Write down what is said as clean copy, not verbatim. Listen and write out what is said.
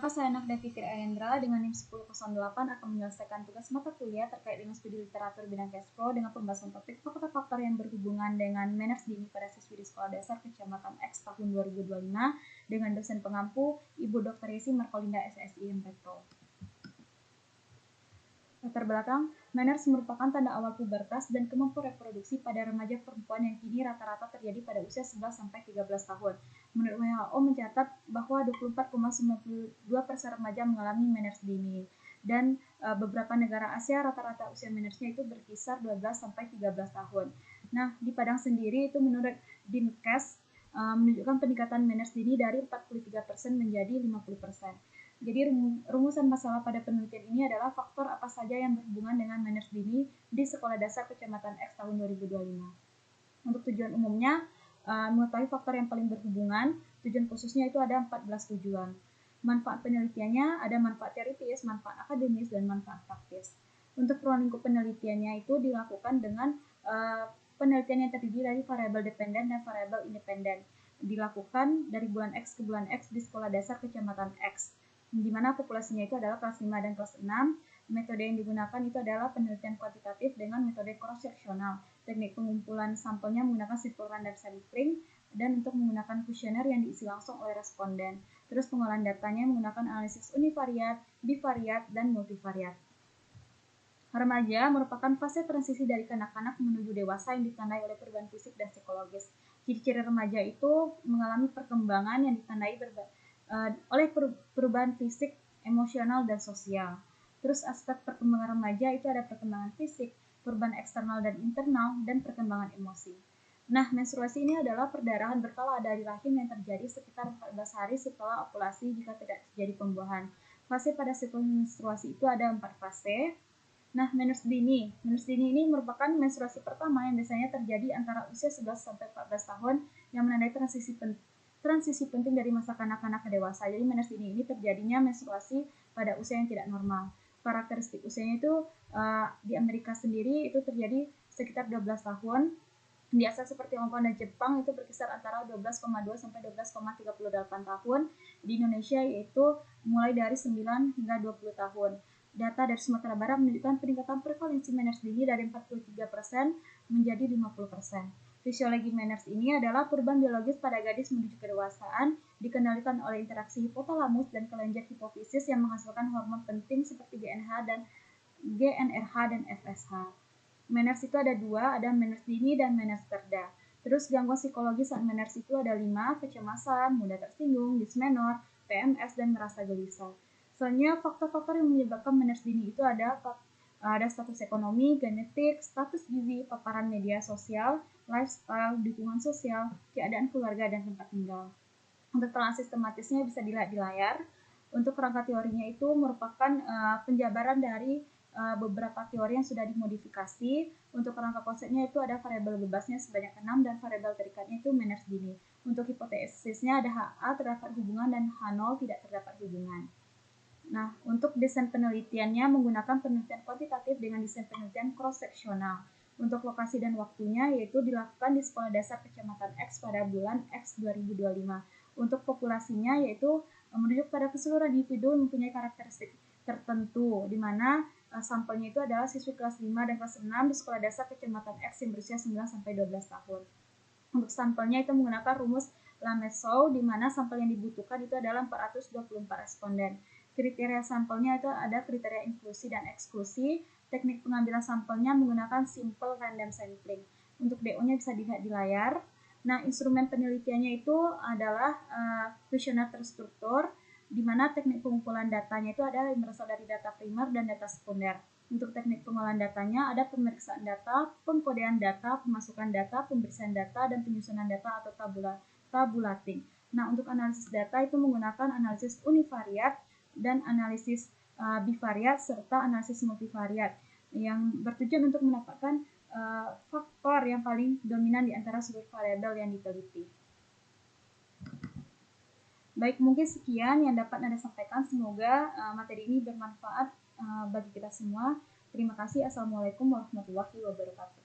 Maka saya Nahda Fitri Ayendra dengan NIM 1008 akan menyelesaikan tugas mata kuliah terkait dengan studi literatur bidang cash flow dengan pembahasan topik faktor-faktor yang berhubungan dengan manners dini pada siswi di Sekolah Dasar Kecamatan X tahun 2025 dengan dosen pengampu Ibu Dr. Yesi Markolinda SSI Rektor. Latar belakang, manners merupakan tanda awal pubertas dan kemampuan reproduksi pada remaja perempuan yang kini rata-rata terjadi pada usia 11-13 tahun. Menurut WHO mencatat bahwa 24,92% remaja mengalami manners dini. Dan beberapa negara Asia rata-rata usia mannersnya itu berkisar 12-13 tahun. Nah, di Padang sendiri itu menurut Dinkes menunjukkan peningkatan manners dini dari 43% menjadi 50%. Jadi rumusan masalah pada penelitian ini adalah faktor apa saja yang berhubungan dengan manners dini di Sekolah Dasar Kecamatan X tahun 2025. Untuk tujuan umumnya, mengetahui faktor yang paling berhubungan, tujuan khususnya itu ada 14 tujuan. Manfaat penelitiannya ada manfaat teoritis, manfaat akademis, dan manfaat praktis. Untuk ruang lingkup penelitiannya itu dilakukan dengan penelitian yang terdiri dari variabel dependen dan variabel independen. Dilakukan dari bulan X ke bulan X di Sekolah Dasar Kecamatan X, di mana populasinya itu adalah kelas 5 dan kelas 6. Metode yang digunakan itu adalah penelitian kuantitatif dengan metode cross-seksional. Teknik pengumpulan sampelnya menggunakan simple random sampling dan untuk menggunakan kuesioner yang diisi langsung oleh responden. Terus pengolahan datanya menggunakan analisis univariat, bivariat, dan multivariat. Remaja merupakan fase transisi dari kanak-kanak menuju dewasa yang ditandai oleh perubahan fisik dan psikologis. Ciri-ciri remaja itu mengalami perkembangan yang ditandai oleh perubahan fisik, emosional, dan sosial. Terus aspek perkembangan remaja itu ada perkembangan fisik, perubahan eksternal dan internal, dan perkembangan emosi. Nah, menstruasi ini adalah perdarahan berkala dari rahim yang terjadi sekitar 14 hari setelah ovulasi jika tidak terjadi pembuahan. Fase pada siklus menstruasi itu ada 4 fase. Nah, manners dini ini merupakan menstruasi pertama yang biasanya terjadi antara usia 11-14 tahun yang menandai transisi penting dari masa kanak-kanak ke dewasa. Jadi manners dini ini terjadinya menstruasi pada usia yang tidak normal. Karakteristik usianya itu di Amerika sendiri itu terjadi sekitar 12 tahun. Di Asia seperti Hong Kong dan Jepang itu berkisar antara 12,2 sampai 12,38 tahun. Di Indonesia yaitu mulai dari 9 hingga 20 tahun. Data dari Sumatera Barat menunjukkan peningkatan prevalensi manners dini dari 43% menjadi 50%. Fisiologi manners ini adalah perubahan biologis pada gadis menuju kedewasaan, dikendalikan oleh interaksi hipotalamus dan kelenjar hipofisis yang menghasilkan hormon penting seperti GnRH dan FSH. Manners itu ada dua, ada manners dini dan manners terda. Terus gangguan psikologis saat manners itu ada 5, kecemasan, mudah tersinggung, dysmenor, PMS, dan merasa gelisah. Soalnya faktor-faktor yang menyebabkan manners dini itu ada status ekonomi, genetik, status gizi, paparan media sosial, lifestyle, dukungan sosial, keadaan keluarga, dan tempat tinggal. Untuk telah sistematisnya bisa dilihat di layar. Untuk kerangka teorinya itu merupakan penjabaran dari beberapa teori yang sudah dimodifikasi. Untuk kerangka konsepnya itu ada variabel bebasnya sebanyak 6 dan variabel terikatnya itu manners dini. Untuk hipotesisnya ada HA terdapat hubungan dan H0 tidak terdapat hubungan. Nah, untuk desain penelitiannya menggunakan penelitian kuantitatif dengan desain penelitian cross-seksional. Untuk lokasi dan waktunya yaitu dilakukan di Sekolah Dasar Kecamatan X pada bulan X 2025. Untuk populasinya yaitu merujuk pada keseluruhan individu mempunyai karakteristik tertentu, di mana sampelnya itu adalah siswi kelas 5 dan kelas 6 di Sekolah Dasar Kecamatan X yang berusia 9-12 tahun. Untuk sampelnya itu menggunakan rumus Lamesow, di mana sampel yang dibutuhkan itu adalah 424 responden. Kriteria sampelnya itu ada kriteria inklusi dan eksklusi. Teknik pengambilan sampelnya menggunakan simple random sampling. Untuk DO-nya bisa dilihat di layar. Nah, instrumen penelitiannya itu adalah kuesioner terstruktur, di mana teknik pengumpulan datanya itu ada yang berasal dari data primer dan data sekunder. Untuk teknik pengolahan datanya ada pemeriksaan data, pengkodean data, pemasukan data, pembersihan data, dan penyusunan data atau tabulating. Nah, untuk analisis data itu menggunakan analisis univariat dan analisis bivariat serta analisis multivariat yang bertujuan untuk mendapatkan faktor yang paling dominan di antara seluruh variabel yang diteliti. Baik, mungkin sekian yang dapat Nada sampaikan. Semoga materi ini bermanfaat bagi kita semua. Terima kasih. Assalamualaikum warahmatullahi wabarakatuh.